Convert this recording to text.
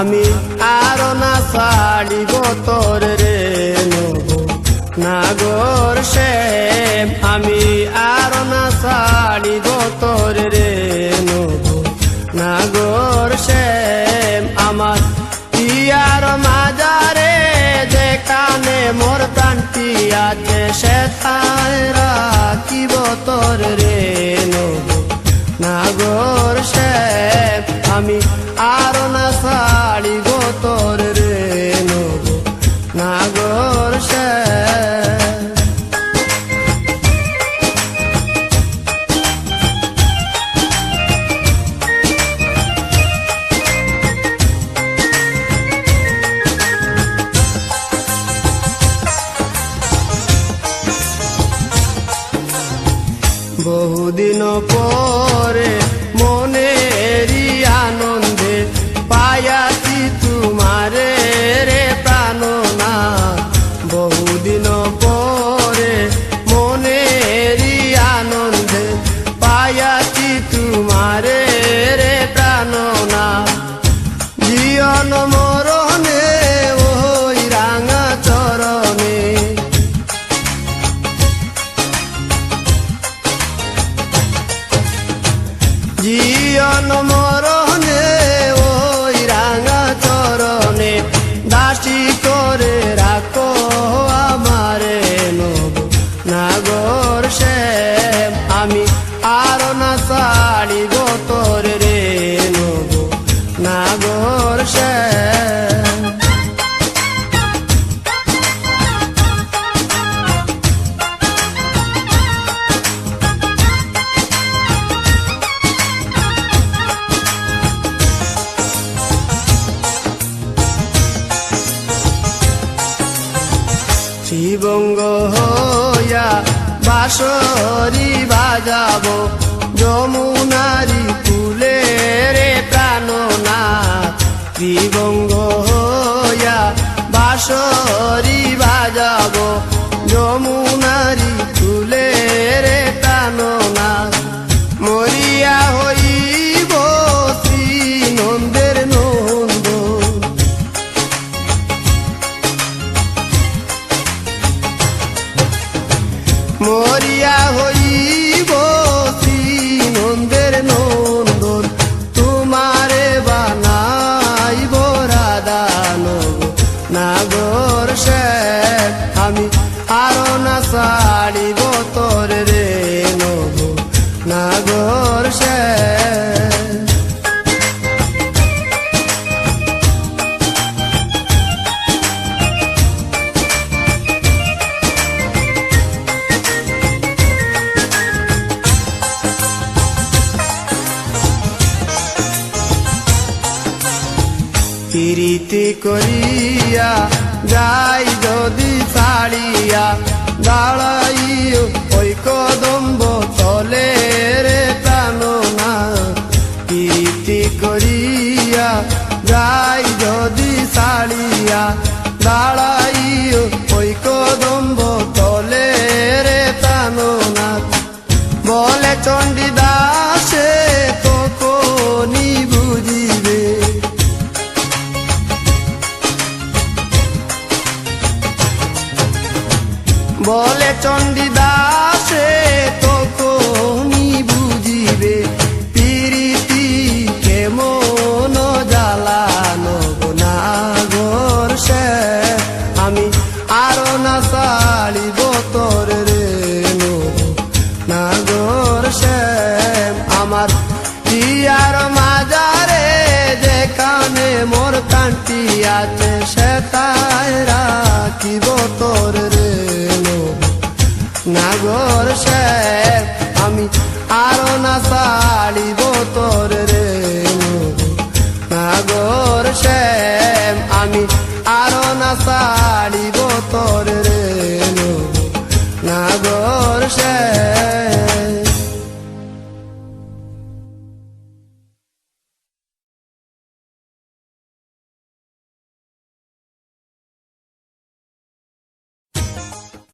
আমি আরো না ছাড়িব তোর রে নব নাগর শ্যাম আমি আরো না ছাড়িব তোর রে নব নাগর শ্যাম আমার ইয়ার মাজারে যেখানে মোর প্রাণটি আছে সেথায় রাখিব তোর রে নব নাগর শ্যাম আমি আরো না ছাড়িব তোর রে নব নাগর শ্যাম বহুদিন পরে মনেরই আনন্দে পায়াছি তোমারে রে প্রাণনাথ বহুদিন পরে মনেরই আনন্দে পায়াছি তোমারে রে প্রাণনাথ জীবন মরণে ওই রাঙা চরণে জীবন মরণে ওই রাঙা চরণে দাসী করে রাখো আমারে নব নাগর শ্যাম আমি আরো না ছাড়িব তোর রে নব নাগর শ্যাম শিবঙ্গ হইয়া বাঁশরি বাজাবো যমুনারি কুলে রে প্রাণনাথ শিবঙ্গ হইয়া বাঁশরি বাজাবো যমুনারি কুলে রে প্রাণনাথ মরিয়া হইব শ্রী নন্দের নন্দ মরিয়া হইব শ্রী নন্দের নন্দন তোমারে বানাইব রাধা নব নাগর শ্যাম আমি আরো না ছাড়িব তোর রে নব নাগর শ্যাম প্রীতি করিয়া যাই যদি ছাড়িয়া দাঁড়াইও ওই কদম্ব তলে রে প্রাণনাথ প্রীতি করিয়া যাই যদি ছাড়িয়া দাঁড়াইও ওই কদম্ব তলে রে প্রাণনাথ বলে চণ্ডীদাসে তখনই বুঝিবে বলে চণ্ডীদাসে তখনই বুঝিবে প্রীতি কেমন জ্বালানো নাগর শ্যাম আমি আরো না ছাড়িব তোর রে নব নাগর শ্যাম আমার ইয়ার মাজারে যেখানে মোর কান্টি আছে সেটাই রাখিব তোর রে নাগর শ্যাম আমি আরো না ছাড়িব তোর রে নাগর শ্যাম আমি আরো না ছাড়িব তোর রে নাগর শ্যাম।